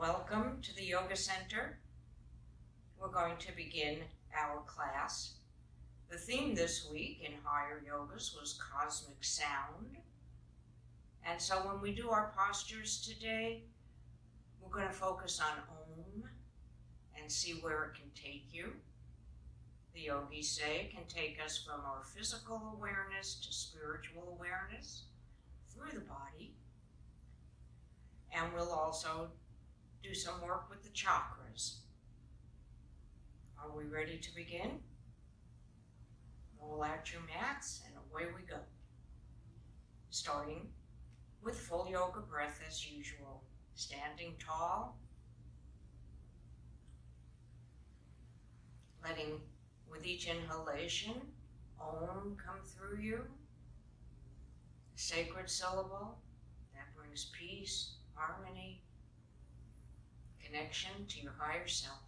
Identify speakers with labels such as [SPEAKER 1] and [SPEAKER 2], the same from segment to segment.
[SPEAKER 1] Welcome to the Yoga Center. We're going to begin our class. The theme this week in Higher Yogas was Cosmic Sound. And so when we do our postures today, we're going to focus on Om and see where it can take you. The yogis say it can take us from our physical awareness to spiritual awareness through the body. And we'll also do some work with the chakras. Are we ready to begin? Roll out your mats and away we go. Starting with full yoga breath as usual. Standing tall. Letting, with each inhalation, Om come through you. Sacred syllable that brings peace, harmony, connection to your higher self.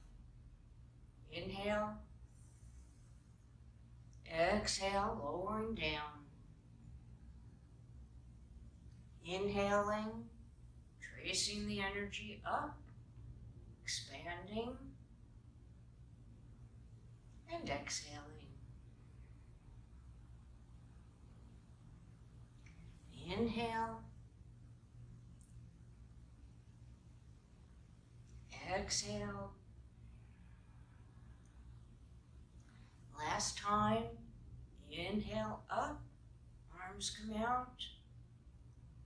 [SPEAKER 1] Inhale. Exhale, lowering down. Inhaling, tracing the energy up, expanding, and exhaling. Inhale. Exhale. Last time, inhale up, arms come out,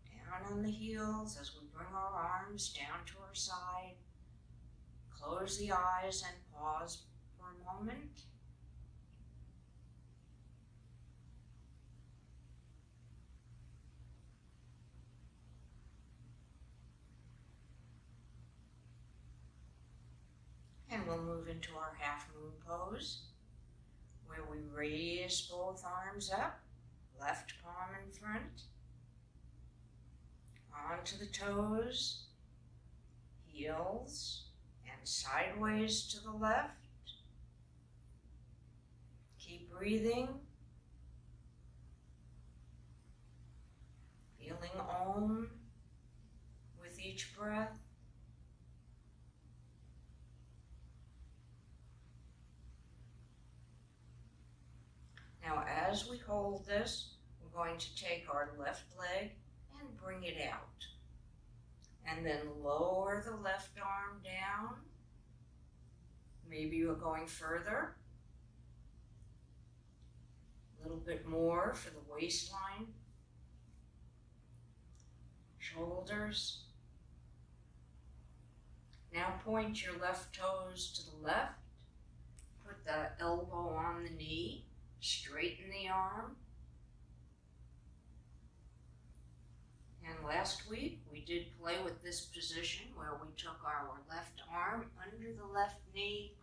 [SPEAKER 1] down on the heels as we bring our arms down to our side. Close the eyes and pause for a moment. And we'll move into our half moon pose, where we raise both arms up, left palm in front, onto the toes, heels, and sideways to the left. Keep breathing, feeling Om with each breath. Now, as we hold this, we're going to take our left leg and bring it out. And then lower the left arm down. Maybe you're going further. A little bit more for the waistline. Shoulders. Now point your left toes to the left. Put the elbow on the knee. Straighten the arm. And last week we did play with this position where we took our left arm under the left knee,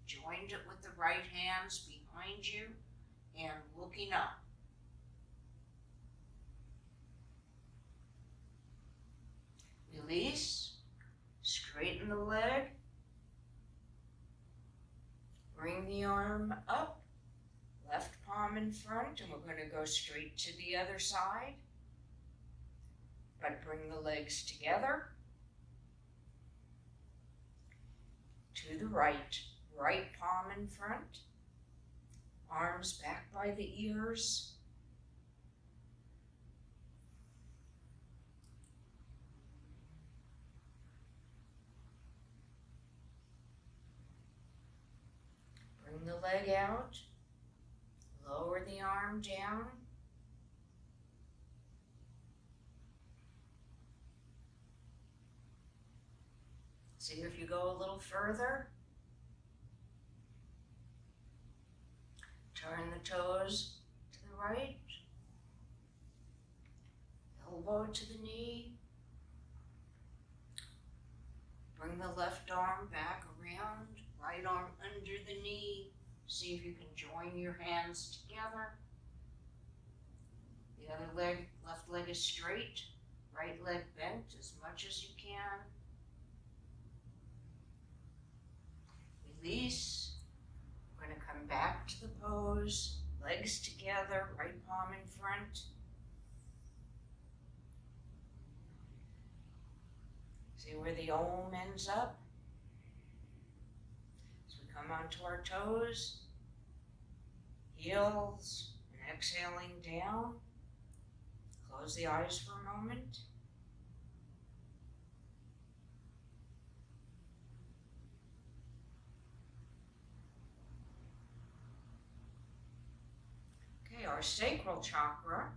[SPEAKER 1] joined it with the right hands behind you, and looking up. Release, straighten the leg, bring the arm up. Left palm in front, and we're going to go straight to the other side. But bring the legs together. To the right. Right palm in front. Arms back by the ears. Bring the leg out. Lower the arm down. See if you go a little further. Turn the toes to the right. Elbow to the knee. Bring the left arm back around. Right arm under the knee. See if you can join your hands together. The other leg, left leg is straight, right leg bent as much as you can. Release. We're going to come back to the pose, legs together, right palm in front. See where the Om ends up? As we come onto our toes, heels, and exhaling down. Close the eyes for a moment. Okay, our sacral chakra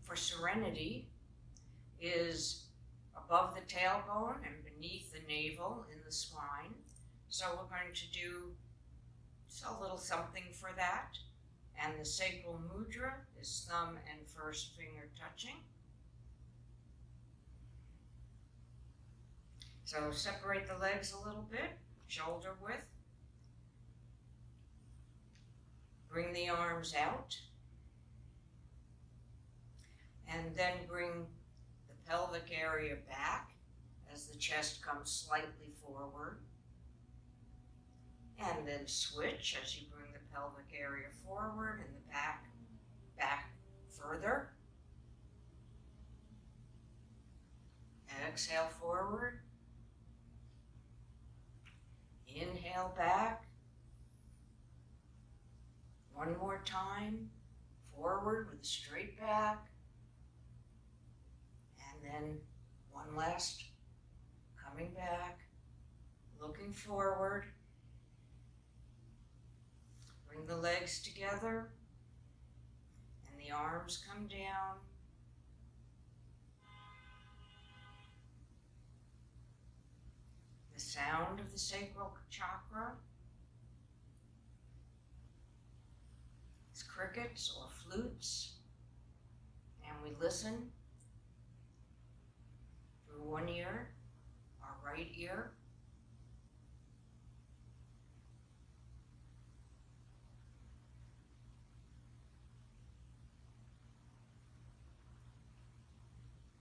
[SPEAKER 1] for serenity is above the tailbone and beneath the navel in the spine. So we're going to do just a little something for that. And the sacral mudra is thumb and first finger touching. So separate the legs a little bit, shoulder width. Bring the arms out. And then bring the pelvic area back as the chest comes slightly forward. And then switch as you bring the pelvic area forward and the back further. Exhale forward. Inhale back. One more time. Forward with a straight back. And then one last, coming back, looking forward. Bring the legs together and the arms come down. The sound of the sacral chakra is crickets or flutes, and we listen through one ear, our right ear.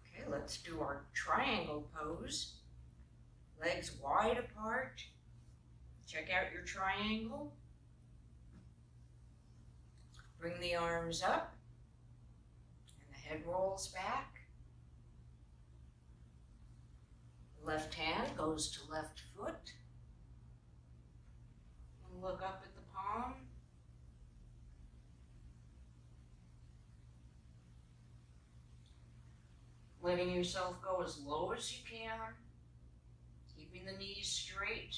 [SPEAKER 1] Okay, let's do our triangle pose. Legs wide apart. Check out your triangle. Bring the arms up and the head rolls back. Left hand goes to left foot. And look up at the palm. Letting yourself go as low as you can. Keeping the knees straight.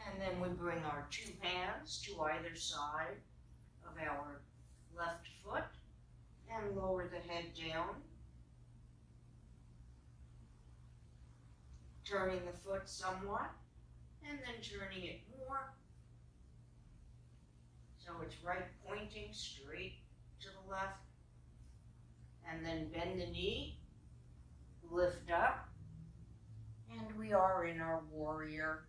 [SPEAKER 1] And then we bring our two hands to either side of our left foot and lower the head down. Turning the foot somewhat and then turning it more. So it's right pointing straight to the left. And then bend the knee, lift up, and we are in our warrior,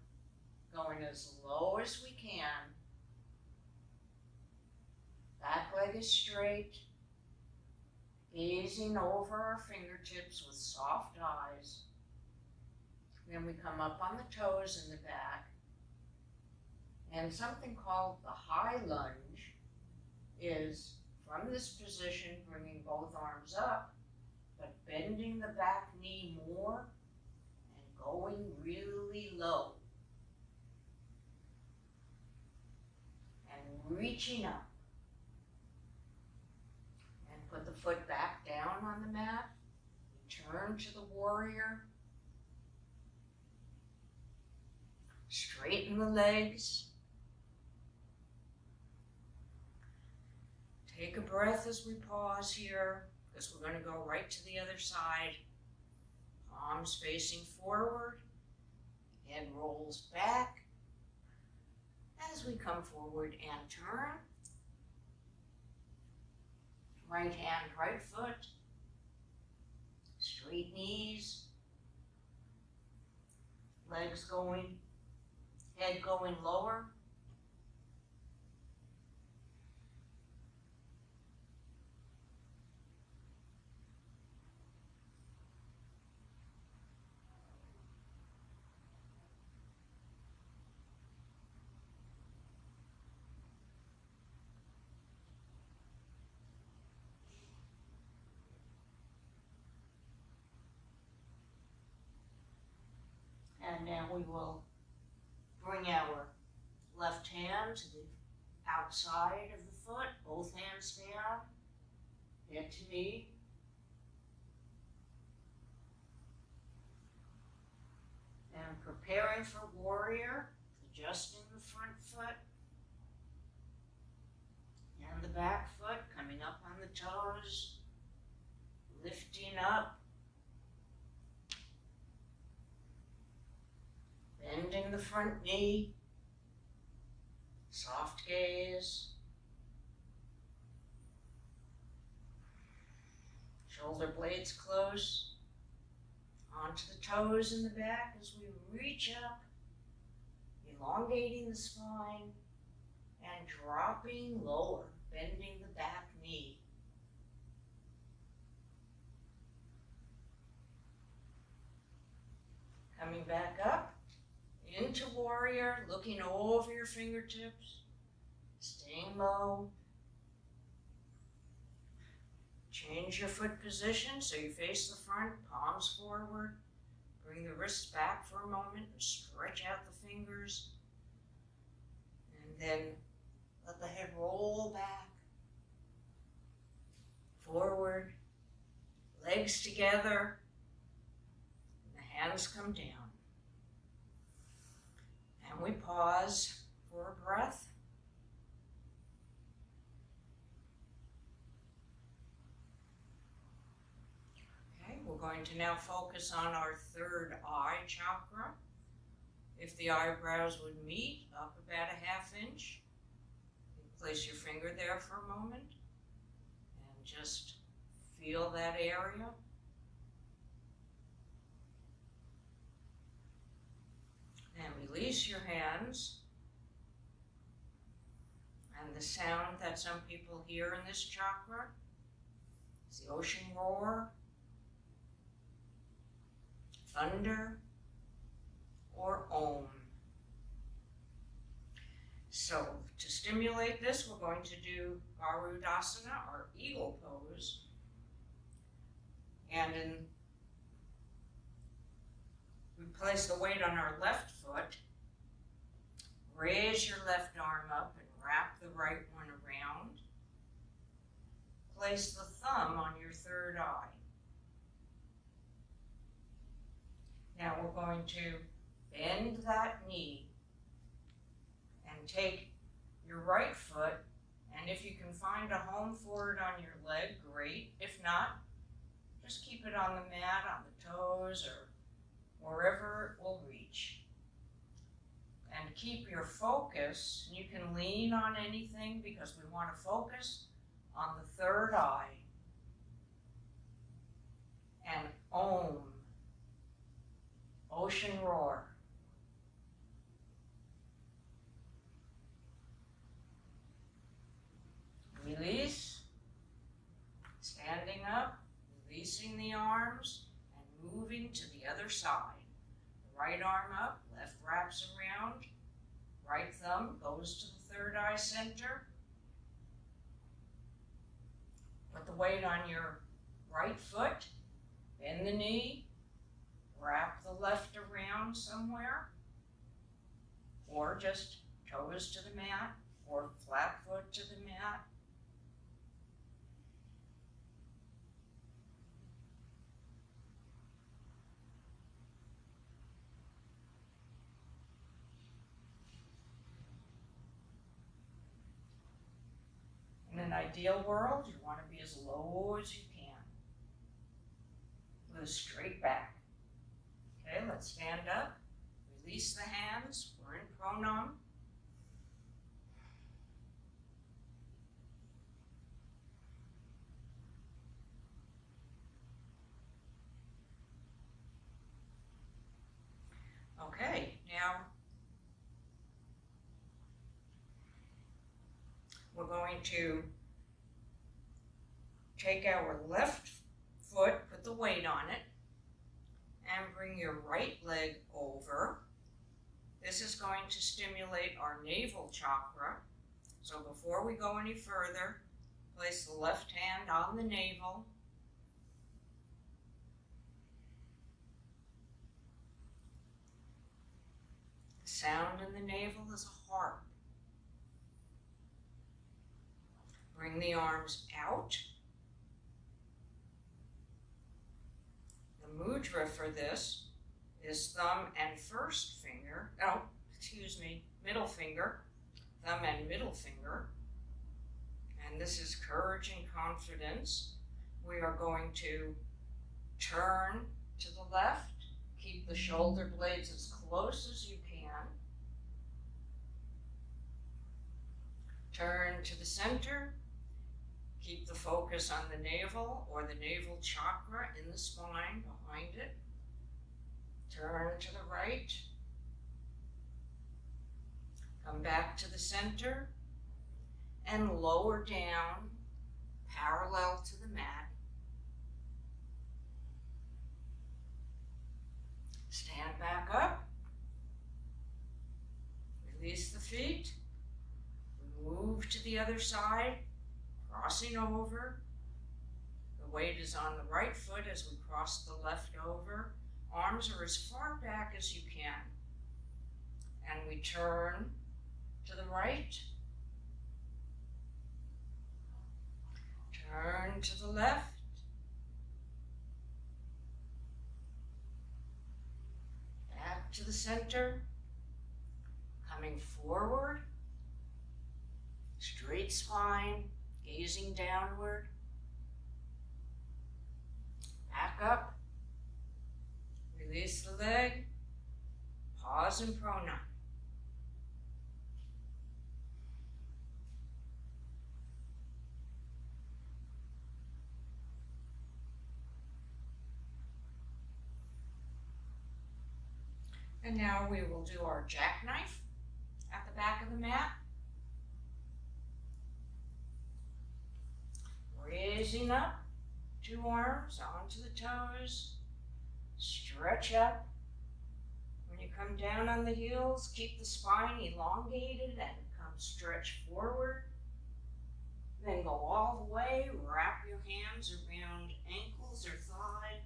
[SPEAKER 1] going as low as we can. Back leg is straight, gazing over our fingertips with soft eyes. Then we come up on the toes in the back. And something called the high lunge is from this position, bringing both arms up, but bending the back knee more and going really low. And reaching up. And put the foot back down on the mat. Turn to the warrior. Straighten the legs. Take a breath as we pause here, because we're going to go right to the other side. Palms facing forward. Head rolls back. As we come forward and turn. Right hand, right foot. Straight knees. Legs going. Head going lower. And now we will bring our left hand to the outside of the foot, both hands down, head to knee. And preparing for warrior, adjusting the front foot and the back foot, coming up on the toes, lifting up, bending the front knee, soft gaze, shoulder blades close, onto the toes in the back as we reach up, elongating the spine and dropping lower, bending the back knee. Coming back up into warrior, looking over your fingertips, staying low. Change your foot position so you face the front, palms forward. Bring the wrists back for a moment and stretch out the fingers. And then let the head roll back, forward, legs together, and the hands come down. And we pause for a breath. We're going to now focus on our third eye chakra. If the eyebrows would meet up about a ½ inch, you place your finger there for a moment and just feel that area. And release your hands. And the sound that some people hear in this chakra is the ocean roar, thunder, or Om. So to stimulate this, we're going to do Garudasana, or eagle pose. And we place the weight on our left foot, raise your left arm up and wrap the right one around. Place the thumb on your third eye. Now we're going to bend that knee and take your right foot, and if you can find a home for it on your leg, great. If not, just keep it on the mat, on the toes, or wherever it will reach. And keep your focus. You can lean on anything because we want to focus on the third eye. And Om. Ocean roar. Release. Standing up, releasing the arms, and moving to the other side. Right arm up, left wraps around, right thumb goes to the third eye center. Put the weight on your right foot, bend the knee, wrap the left around somewhere, or just toes to the mat, or flat foot to the mat. In an ideal world, you want to be as low as you can, with a straight back. Okay, let's stand up, release the hands, we're in pranam. Okay, now we're going to take our left foot, put the weight on it, and bring your right leg over. This is going to stimulate our navel chakra. So before we go any further, place the left hand on the navel. sound in the navel is a harp. Bring the arms out. The mudra for this is middle finger, thumb and middle finger. And this is courage and confidence. We are going to turn to the left. Keep the shoulder blades as close as you can. Turn to the center. Keep the focus on the navel or the navel chakra in the spine behind it. Turn to the right. Come back to the center and lower down parallel to the mat. Stand back up. Release the feet. Move to the other side, crossing over. The weight is on the right foot as we cross the left over. Arms are as far back as you can. And we turn to the right. Turn to the left. Back to the center. Coming forward. Straight spine, gazing downward. Back up. Release the leg. Pause in pranayama. And now we will do our jackknife at the back of the mat. Raising up, 2 arms onto the toes, stretch up. When you come down on the heels, keep the spine elongated and come stretch forward. Then go all the way, wrap your hands around ankles or thigh.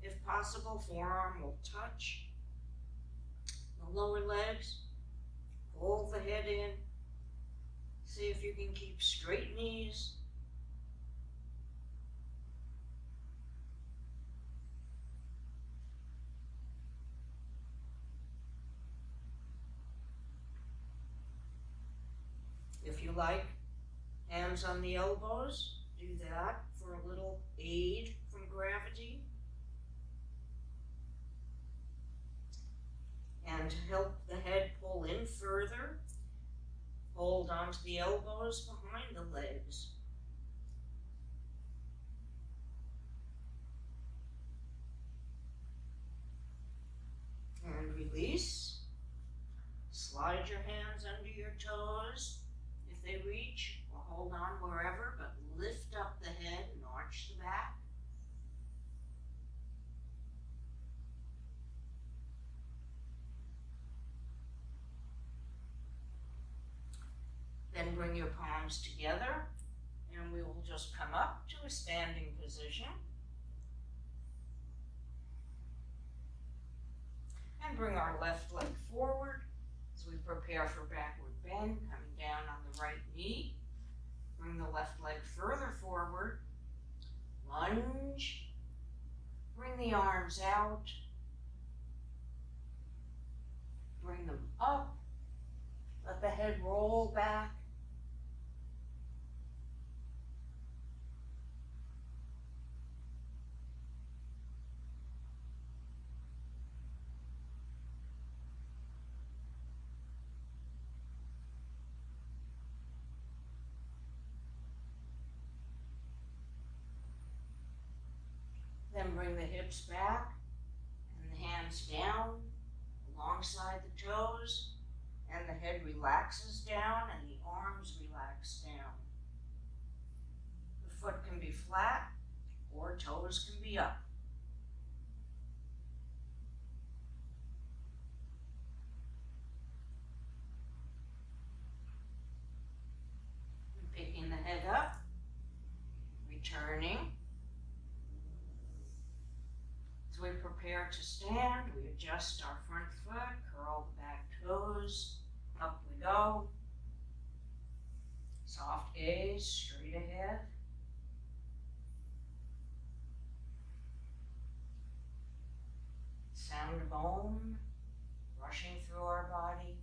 [SPEAKER 1] If possible, forearm will touch the lower legs. Hold the head in. See if you can keep straight knees. If you like, hands on the elbows, do that for a little aid from gravity. And to help the head pull in further, hold onto the elbows behind the legs. And release. Slide your hands under your toes if they reach, or hold on wherever, but lift up the head and arch the back. Then bring your palms together, and we will just come up to a standing position. And bring our left leg forward as we prepare for backward bend, coming down on the right knee. Bring the left leg further forward. Lunge. Bring the arms out. Bring them up. Let the head roll back. Then bring the hips back and the hands down alongside the toes, and the head relaxes down and the arms relax down. The foot can be flat or toes can be up. And picking the head up, returning. As we prepare to stand, we adjust our front foot, curl the back toes, up we go. Soft gaze, straight ahead. Sound of Om rushing through our body.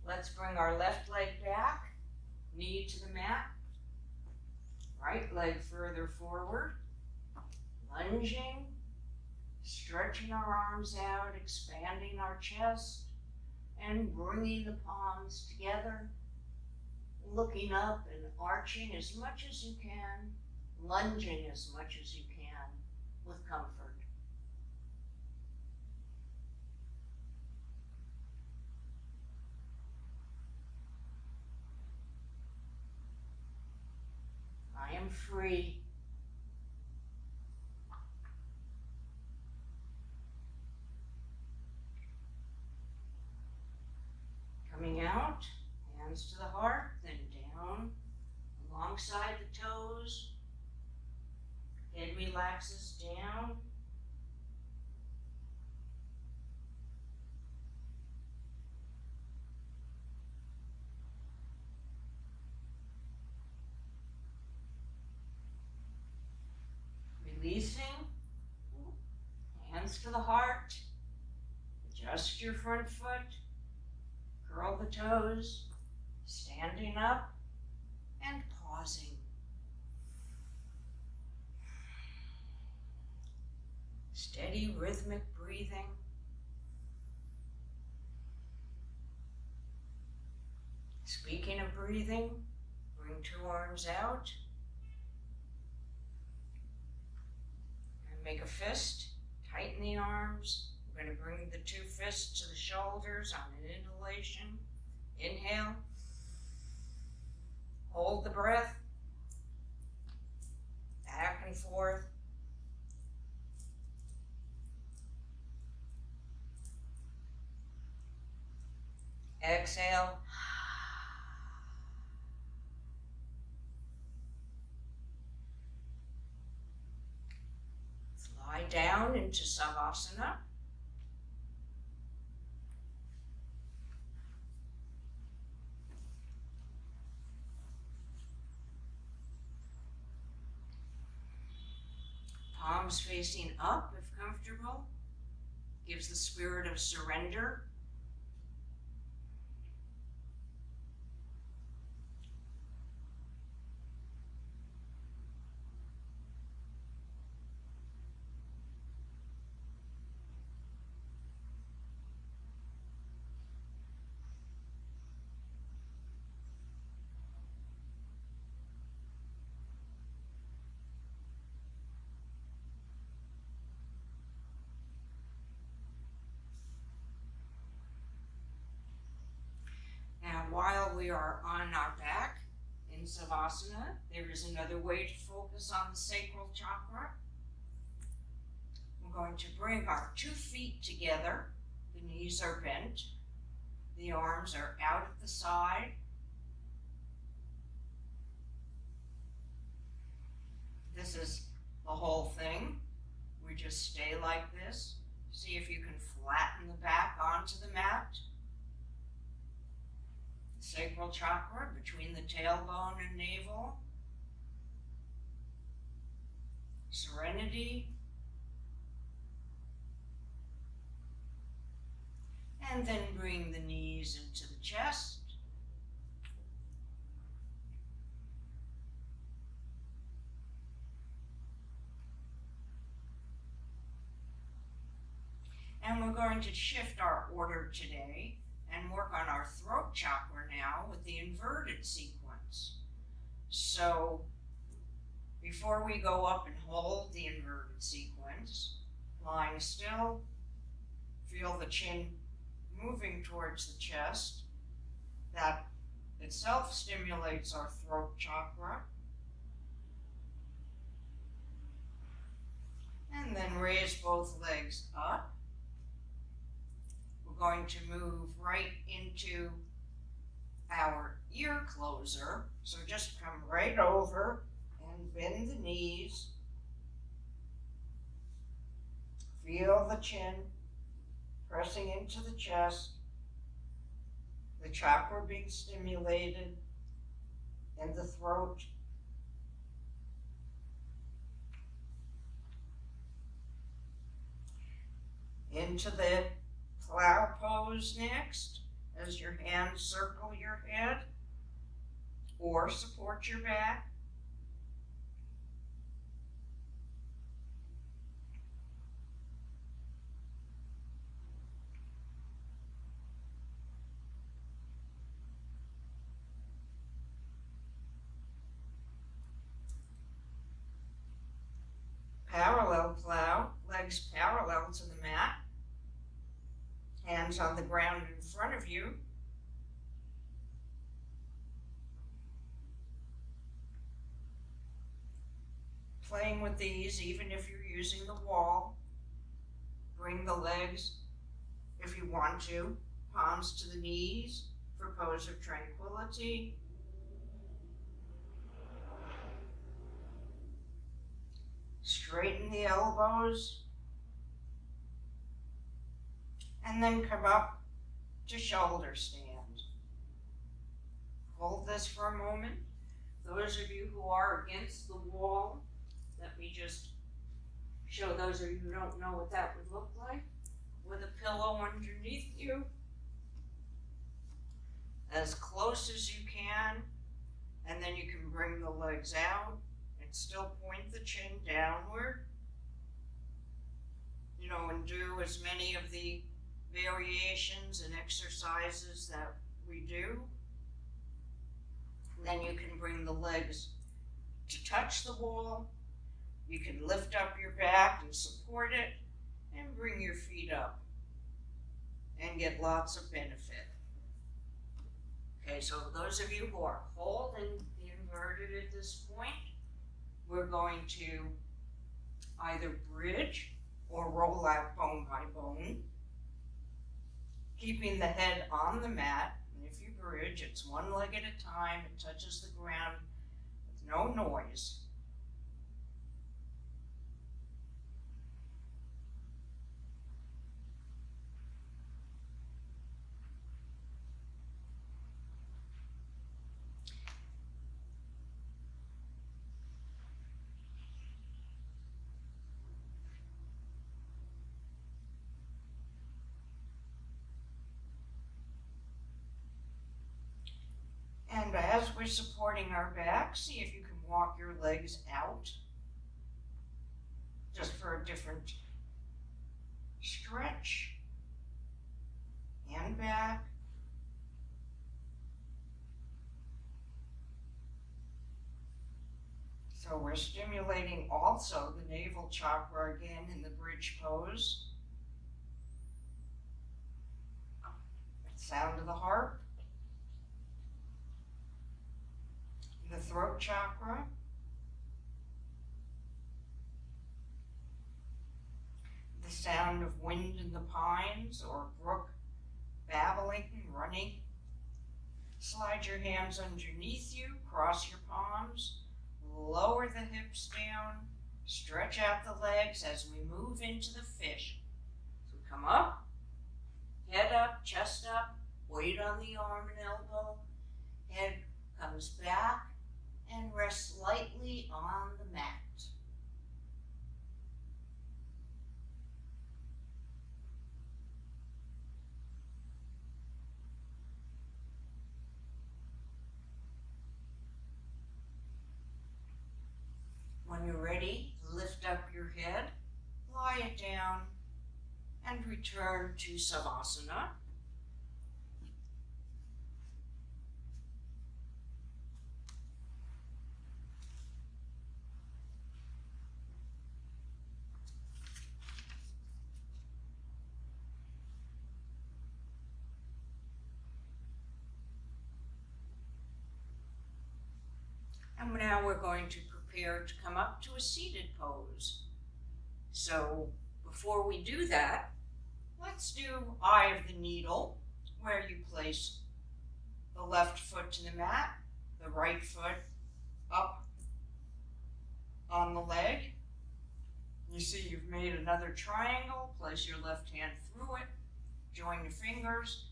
[SPEAKER 1] Let's bring our left leg back, knee to the mat. Right leg further forward. Lunging, stretching our arms out, expanding our chest, and bringing the palms together. Looking up and arching as much as you can, lunging as much as you can with comfort. I am free. Coming out, hands to the heart, then down, alongside the toes. Head relaxes down. Releasing, hands to the heart. Adjust your front foot. Curl the toes, standing up and pausing. Steady rhythmic breathing. Speaking of breathing, bring two arms out and make a fist. Tighten the arms. We're going to bring the two fists to the shoulders on an inhalation. Inhale. Hold the breath. Back and forth. Exhale. Lie down into Savasana. Palms facing up if comfortable. Gives the spirit of surrender. While we are on our back in Savasana, there is another way to focus on the sacral chakra. We're going to bring our 2 feet together. The knees are bent. The arms are out at the side. This is the whole thing. We just stay like this. See if you can flatten the back onto the mat. Sacral chakra between the tailbone and navel. Serenity. And then bring the knees into the chest. And we're going to shift our order today and work on our throat chakra now with the inverted sequence. So before we go up and hold the inverted sequence, lying still, feel the chin moving towards the chest. That itself stimulates our throat chakra. And then raise both legs up. We're going to move right into our ear closer. So just come right over and bend the knees. Feel the chin pressing into the chest, the chakra being stimulated, and the throat. Into the plow pose next, as your hands circle your head or support your back. Parallel plow, legs parallel to the mat, hands on the ground in front of you. Playing with these, even if you're using the wall, bring the legs, if you want to, palms to the knees for pose of tranquility. Straighten the elbows, and then come up to shoulder stand. Hold this for a moment. Those of you who are against the wall, let me just show those of you who don't know what that would look like. With a pillow underneath you, as close as you can, and then you can bring the legs out and still point the chin downward. And do as many of the variations and exercises that we do. Then you can bring the legs to touch the wall. You can lift up your back and support it, and bring your feet up and get lots of benefit. Okay, so those of you who are holding the inverted at this point, we're going to either bridge or roll out bone by bone, keeping the head on the mat. And if you bridge, it's one leg at a time. It touches the ground with no noise. And as we're supporting our back, see if you can walk your legs out, just for a different stretch, and back. So we're stimulating also the navel chakra again in the bridge pose. Sound of the harp. The throat chakra, the sound of wind in the pines or brook babbling and running. Slide your hands underneath you, cross your palms, lower the hips down, stretch out the legs as we move into the fish. So come up, head up, chest up, weight on the arm and elbow, head comes back, and rest lightly on the mat. When you're ready, lift up your head, lie it down, and return to Savasana. And now we're going to prepare to come up to a seated pose. So before we do that, let's do eye of the needle, where you place the left foot to the mat, the right foot up on the leg. You see you've made another triangle. Place your left hand through it Join the fingers,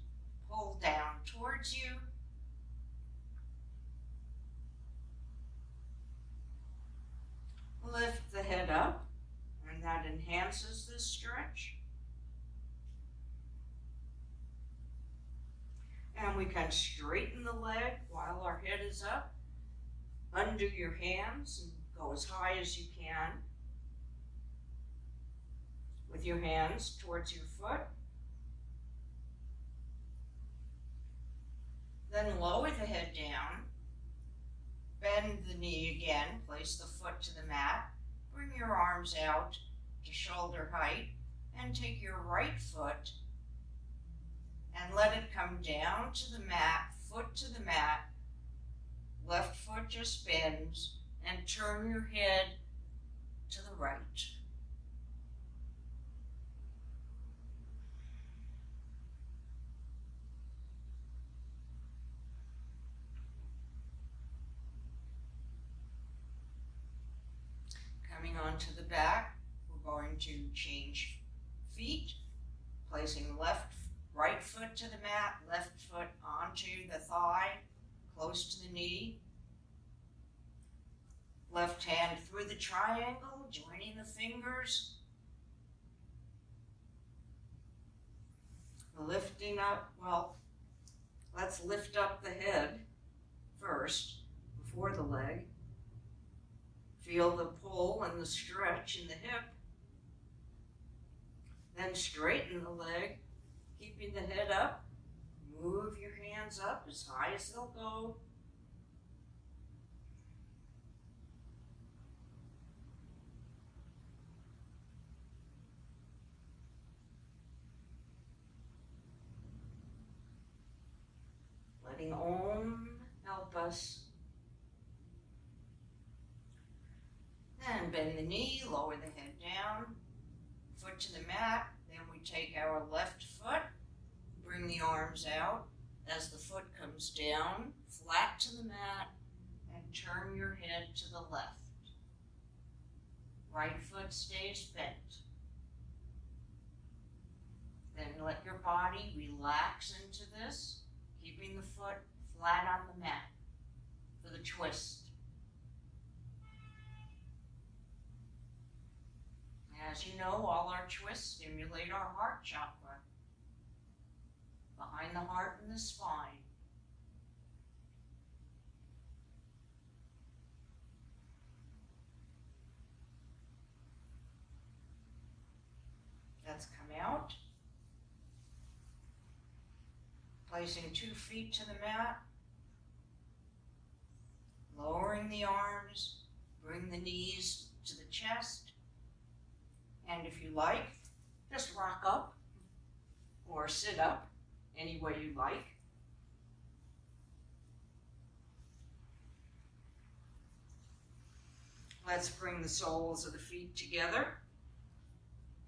[SPEAKER 1] pull down towards you. Lift the head up, and that enhances this stretch. And we can straighten the leg while our head is up. Undo your hands and go as high as you can with your hands towards your foot. Then lower the head down. Bend the knee again, place the foot to the mat, bring your arms out to shoulder height, and take your right foot and let it come down to the mat, foot to the mat. Left foot just bends, and turn your head to the right. Coming onto the back, we're going to change feet, placing right foot to the mat, left foot onto the thigh, close to the knee. Left hand through the triangle, joining the fingers. Lifting up, let's lift up the head first, before the leg. Feel the pull and the stretch in the hip. Then straighten the leg, keeping the head up. Move your hands up as high as they'll go. Letting Om help us. Then bend the knee, lower the head down, foot to the mat. Then we take our left foot, bring the arms out as the foot comes down, flat to the mat, and turn your head to the left. Right foot stays bent. Then let your body relax into this, keeping the foot flat on the mat for the twist. As you know, all our twists stimulate our heart chakra, behind the heart and the spine. Let's come out. Placing 2 feet to the mat. Lowering the arms. Bring the knees to the chest. And if you like, just rock up or sit up any way you like. Let's bring the soles of the feet together.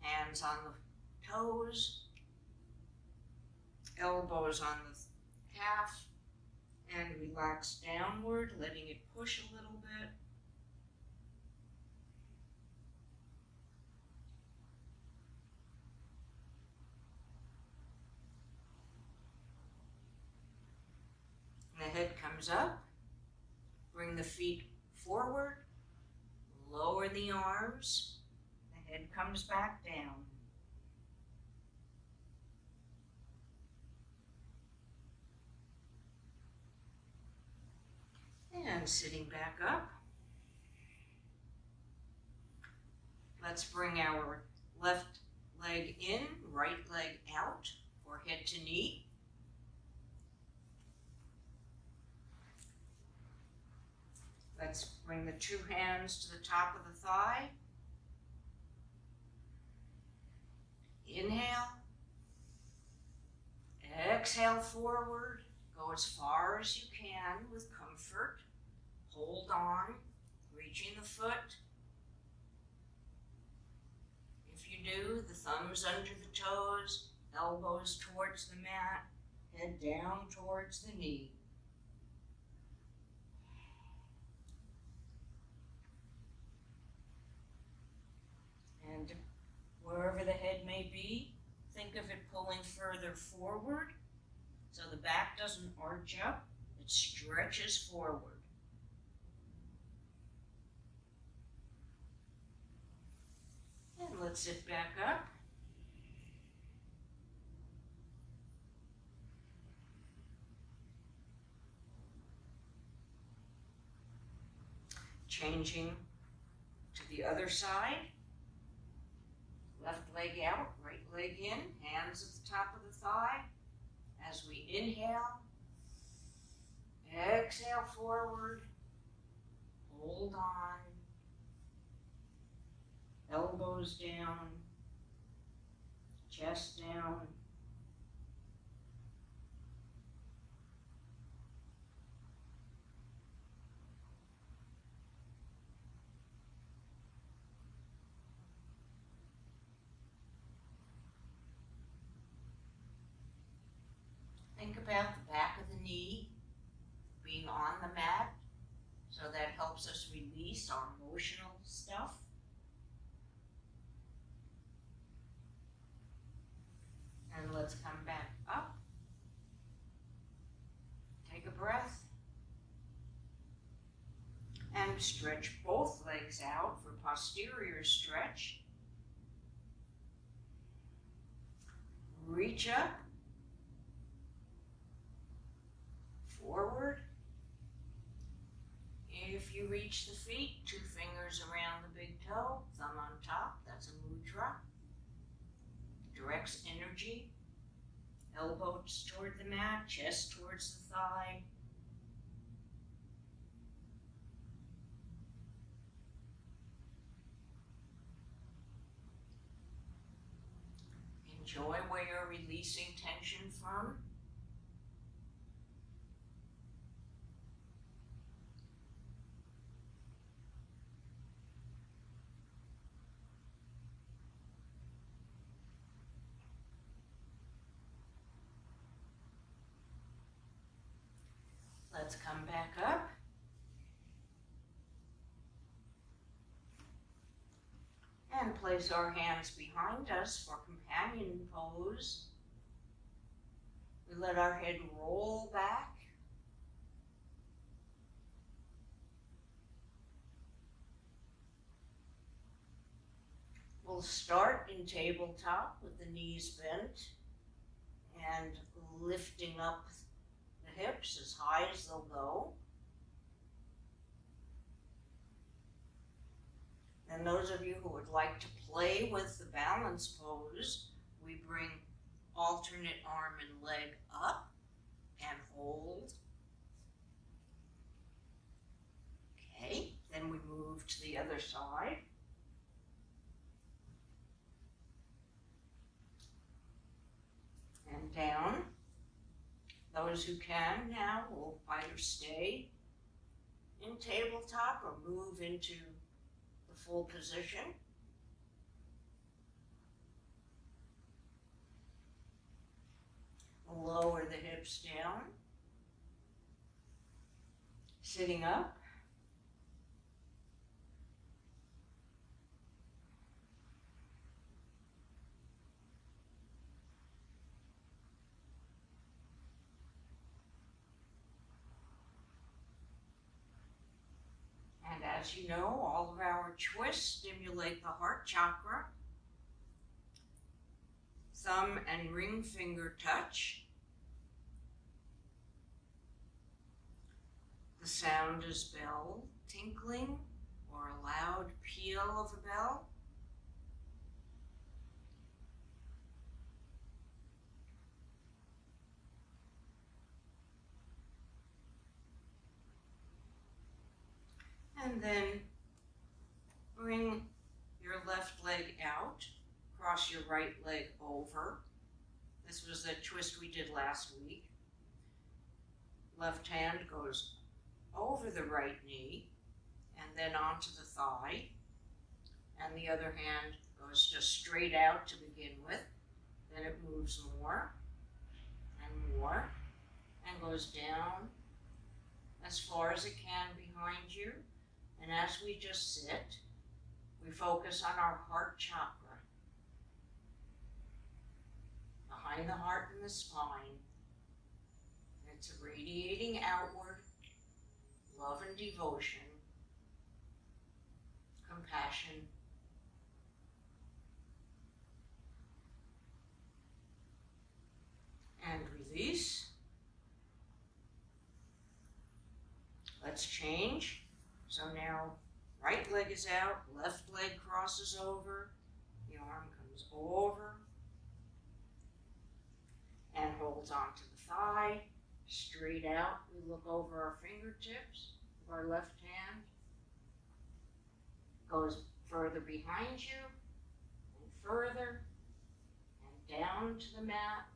[SPEAKER 1] Hands on the toes. Elbows on the calf. And relax downward, letting it push a little bit. And the head comes up. Bring the feet forward. Lower the arms. The head comes back down. And sitting back up. Let's bring our left leg in, right leg out, or head to knee. Let's bring the 2 hands to the top of the thigh. Inhale. Exhale forward. Go as far as you can with comfort. Hold on, reaching the foot. If you do, the thumbs under the toes, elbows towards the mat, head down towards the knee. And wherever the head may be, think of it pulling further forward so the back doesn't arch up, it stretches forward. And let's sit back up. Changing to the other side. Left leg out, right leg in, hands at the top of the thigh. As we inhale, exhale forward, hold on, elbows down, chest down. Think about the back of the knee being on the mat, so that helps us release our emotional stuff. And let's come back up. Take a breath. And stretch both legs out for posterior stretch. Reach up. Forward. If you reach the feet, 2 fingers around the big toe, thumb on top, that's a mudra. Directs energy. Elbows toward the mat, chest towards the thigh. Enjoy where you're releasing tension from. Let's come back up. And place our hands behind us for companion pose. We let our head roll back. We'll start in tabletop with the knees bent and lifting up the hips as high as they'll go. And those of you who would like to play with the balance pose, we bring alternate arm and leg up and hold. Okay, then we move to the other side. And down. Those who can now will either stay in tabletop or move into the full position. Lower the hips down. Sitting up. And as you know, all of our twists stimulate the heart chakra. Thumb and ring finger touch. The sound is bell tinkling or a loud peal of a bell. And then bring your left leg out, cross your right leg over. This was the twist we did last week. Left hand goes over the right knee and then onto the thigh. And the other hand goes just straight out to begin with. Then it moves more and goes down as far as it can behind you. And as we just sit, we focus on our heart chakra. behind the heart and the spine. It's radiating outward love and devotion, compassion, and release. Let's change. So now right leg is out, left leg crosses over, the arm comes over and holds onto the thigh, straight out. We look over our fingertips of our left hand, goes further behind you and further and down to the mat.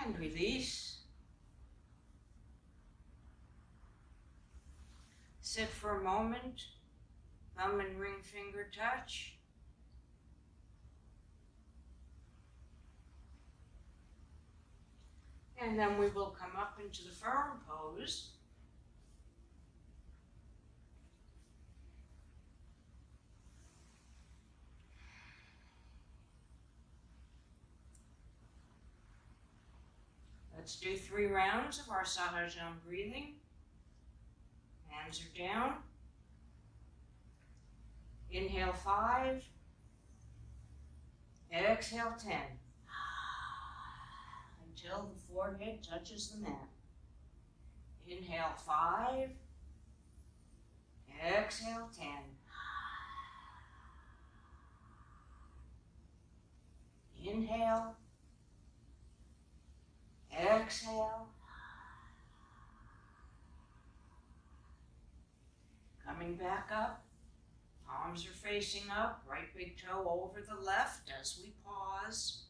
[SPEAKER 1] And release. Sit for a moment, thumb and ring finger touch. And then we will come up into the firm pose. Let's do 3 rounds of our Sahajam breathing. Hands are down. Inhale 5. Exhale 10. Until the forehead touches the mat. Inhale 5. Exhale 10. Inhale. Exhale. Coming back up. Palms are facing up. Right big toe over the left as we pause.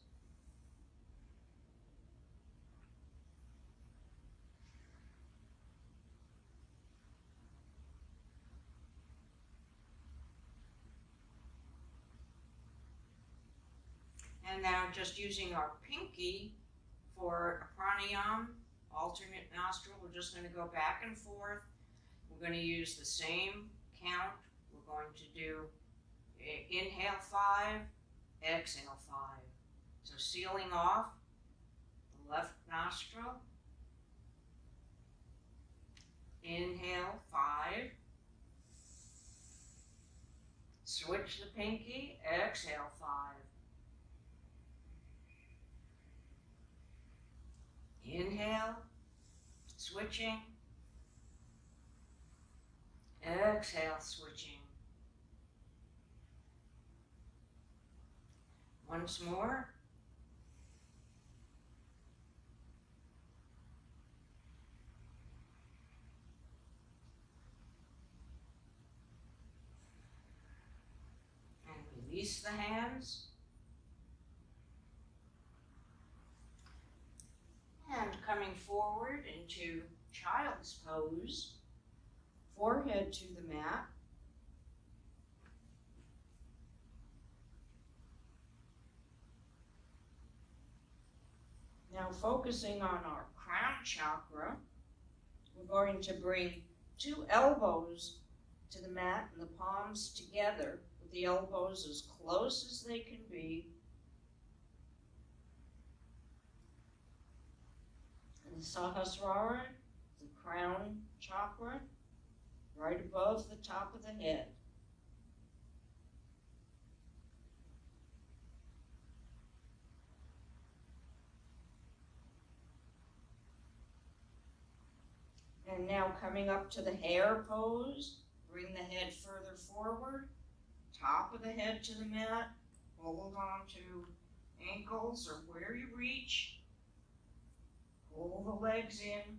[SPEAKER 1] And now just using our pinky for a pranayama, alternate nostril. We're just going to go back and forth. We're going to use the same count. We're going to do inhale 5, exhale 5. So sealing off the left nostril. Inhale 5. Switch the pinky, exhale 5. Inhale, switching, exhale, switching. Once more. And release the hands. And coming forward into child's pose, forehead to the mat. Now focusing on our crown chakra, we're going to bring 2 elbows to the mat and the palms together with the elbows as close as they can be. The Sahasrara, the crown chakra, right above the top of the head. And now coming up to the hare pose, bring the head further forward, top of the head to the mat, hold on to ankles or where you reach. Pull the legs in.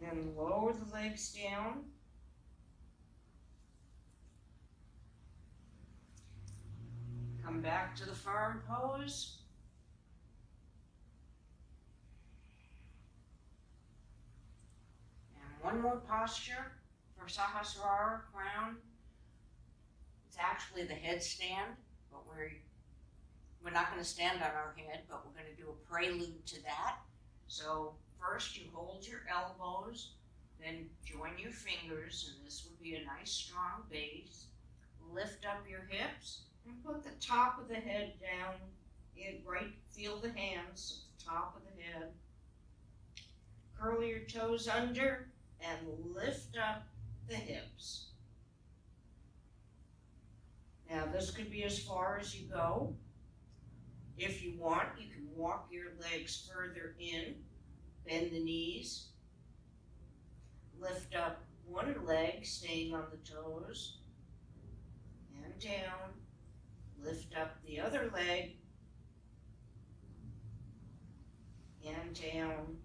[SPEAKER 1] Then lower the legs down. Come back to the firm pose. one more posture for Sahasrara crown. It's actually the headstand, but we're not going to stand on our head, but we're going to do a prelude to that. So first you hold your elbows, then join your fingers, and this would be a nice strong base. Lift up your hips and put the top of the head down. Feel the hands at the top of the head. Curl your toes under and lift up the hips. Now this could be as far as you go. If you want, you can walk your legs further in, bend the knees, lift up one leg, staying on the toes, and down, lift up the other leg, and down,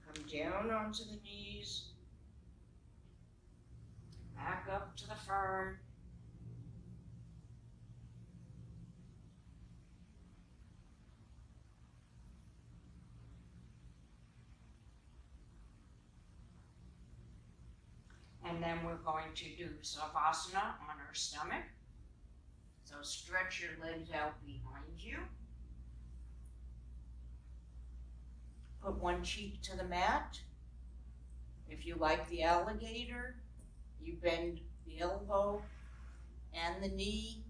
[SPEAKER 1] come down onto the knees, back up to the firm, and then we're going to do Savasana on our stomach. So stretch your legs out behind you. Put one cheek to the mat. If you like the alligator, you bend the elbow and the knee.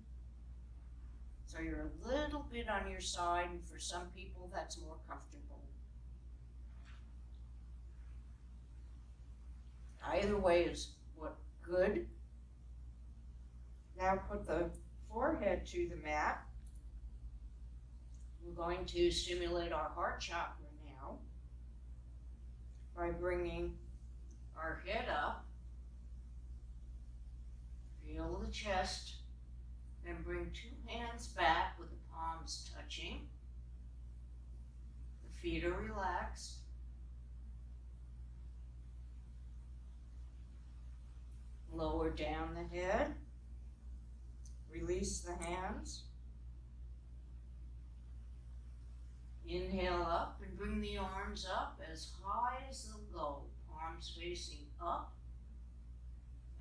[SPEAKER 1] So you're a little bit on your side, and for some people that's more comfortable. Either way is good. Now put the forehead to the mat. We're going to stimulate our heart chakra now by bringing our head up. Feel the chest, then bring two hands back with the palms touching. The feet are relaxed. Lower down the head. Release the hands. Inhale up and bring the arms up as high as they'll go. Palms facing up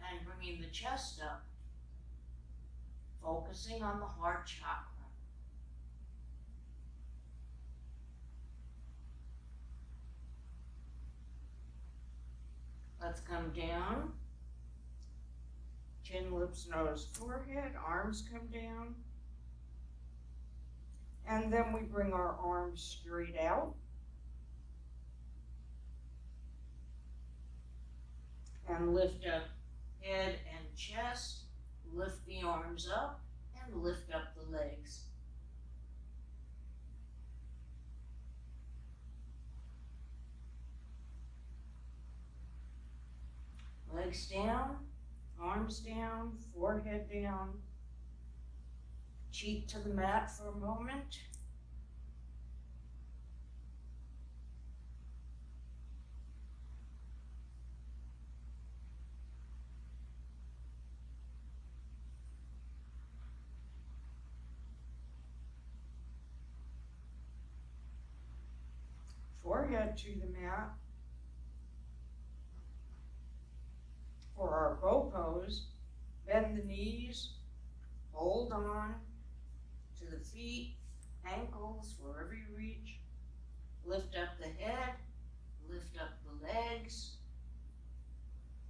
[SPEAKER 1] and bringing the chest up. Focusing on the heart chakra. Let's come down. Chin, lips, nose, forehead, arms come down. And then we bring our arms straight out. And lift up head and chest. Lift the arms up and lift up the legs. Legs down. Arms down, forehead down, cheek to the mat for a moment. Forehead to the mat. For our bow pose, bend the knees, hold on to the feet, ankles, wherever you reach. Lift up the head, lift up the legs,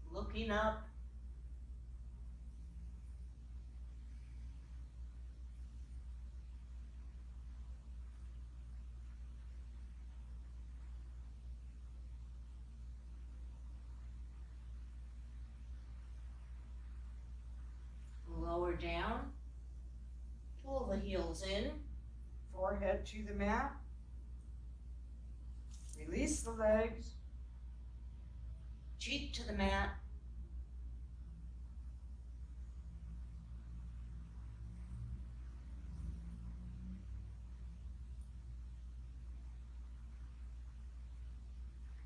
[SPEAKER 1] looking up. Lower down, pull the heels in, forehead to the mat, release the legs, cheek to the mat,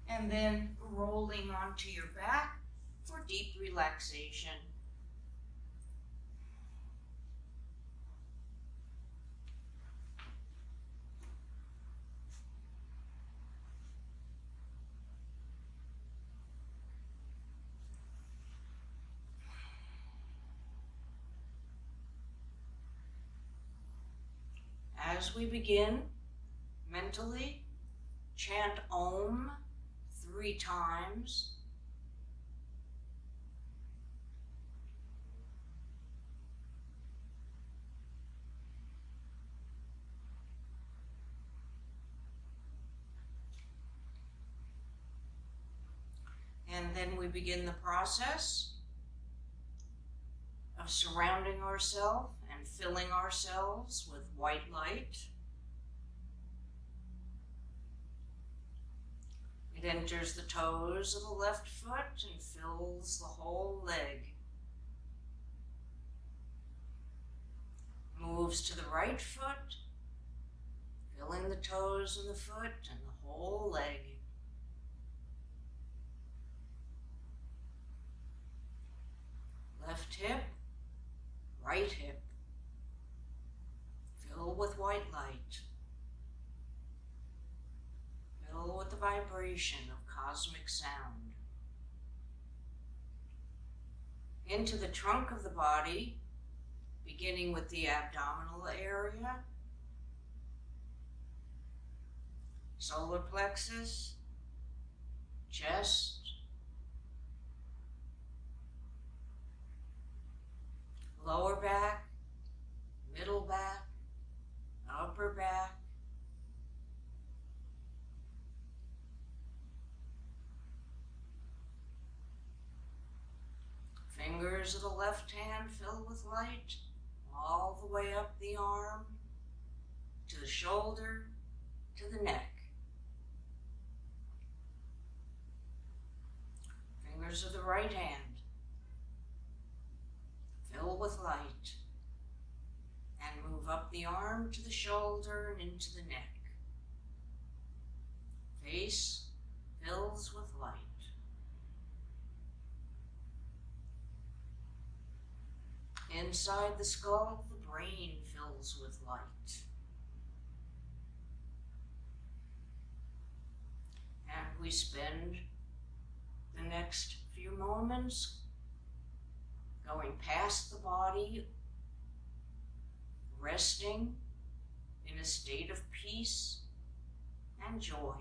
[SPEAKER 1] and then rolling onto your back for deep relaxation. as we begin, mentally chant Om 3 times. And then we begin the process of surrounding ourselves and filling ourselves with white light. It enters the toes of the left foot and fills the whole leg. Moves to the right foot, filling the toes of the foot and the whole leg. Left hip, right hip, fill with white light. Fill with the vibration of cosmic sound. Into the trunk of the body, beginning with the abdominal area, solar plexus, chest, lower back, middle back, upper back, fingers of the left hand fill with light all the way up the arm, to the shoulder, to the neck. Fingers of the right hand fill with light and move up the arm to the shoulder and into the neck. Face fills with light. Inside the skull, the brain fills with light. And we spend the next few moments going past the body, resting in a state of peace and joy.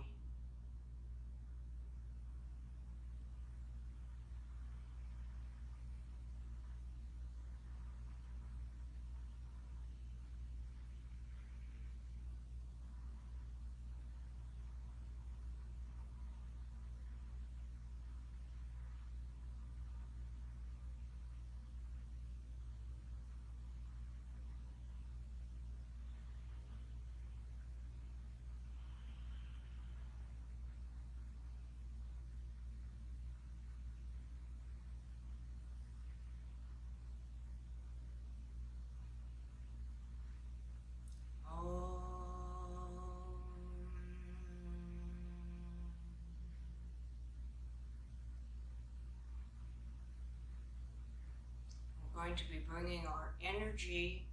[SPEAKER 1] Going to be bringing our energy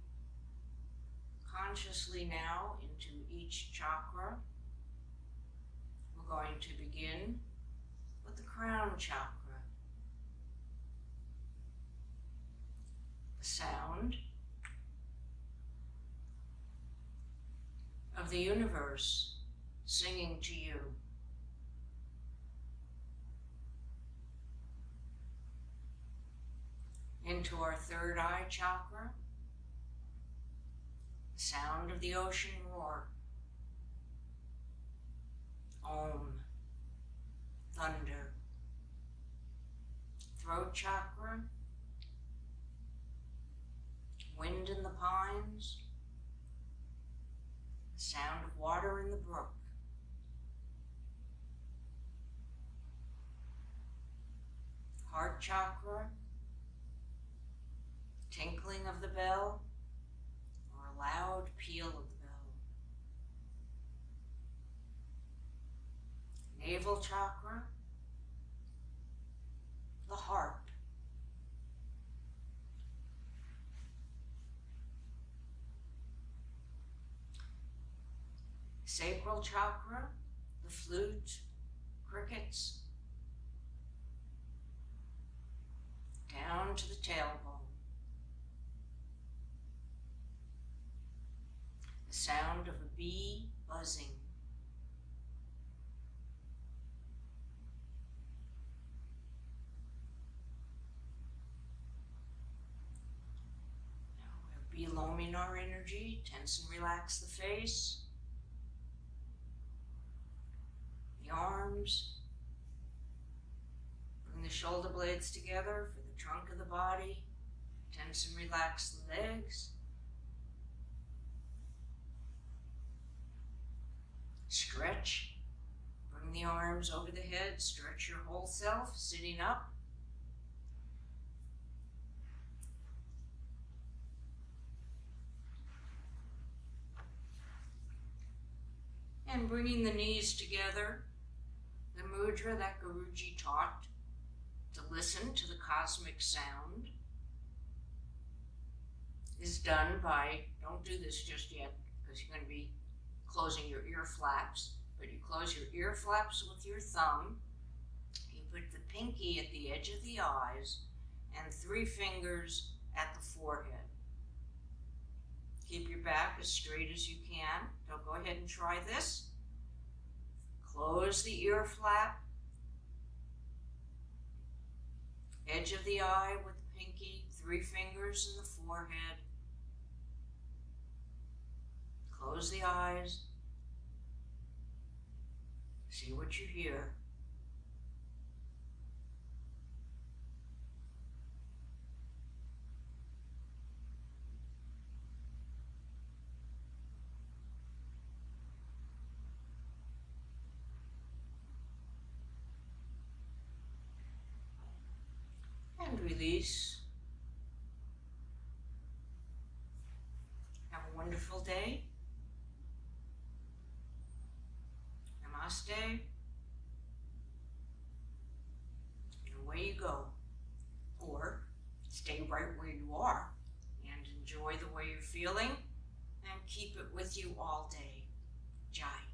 [SPEAKER 1] consciously now into each chakra. We're going to begin with the crown chakra. The sound of the universe singing to you. Into our third eye chakra, the sound of the ocean roar. Om, thunder. Throat chakra, wind in the pines, the sound of water in the brook. Heart chakra, tinkling of the bell, or a loud peal of the bell. Navel chakra, the harp. Sacral chakra, the flute, crickets, down to the tailbone. the sound of a bee buzzing. Now we're belonging our energy, tense and relax the face, the arms. Bring the shoulder blades together for the trunk of the body. Tense and relax the legs. Stretch. Bring the arms over the head. Stretch your whole self, sitting up. And bringing the knees together. The mudra that Guruji taught, to listen to the cosmic sound, is done by, don't do this just yet because you're going to be closing your ear flaps, but you close your ear flaps with your thumb, you put the pinky at the edge of the eyes and 3 fingers at the forehead. Keep your back as straight as you can. Now go ahead and try this. Close the ear flap, edge of the eye with the pinky, 3 fingers in the forehead. Close the eyes. See what you hear. And release. Have a wonderful day. Namaste. And away you go. Or stay right where you are and enjoy the way you're feeling and keep it with you all day. Jai.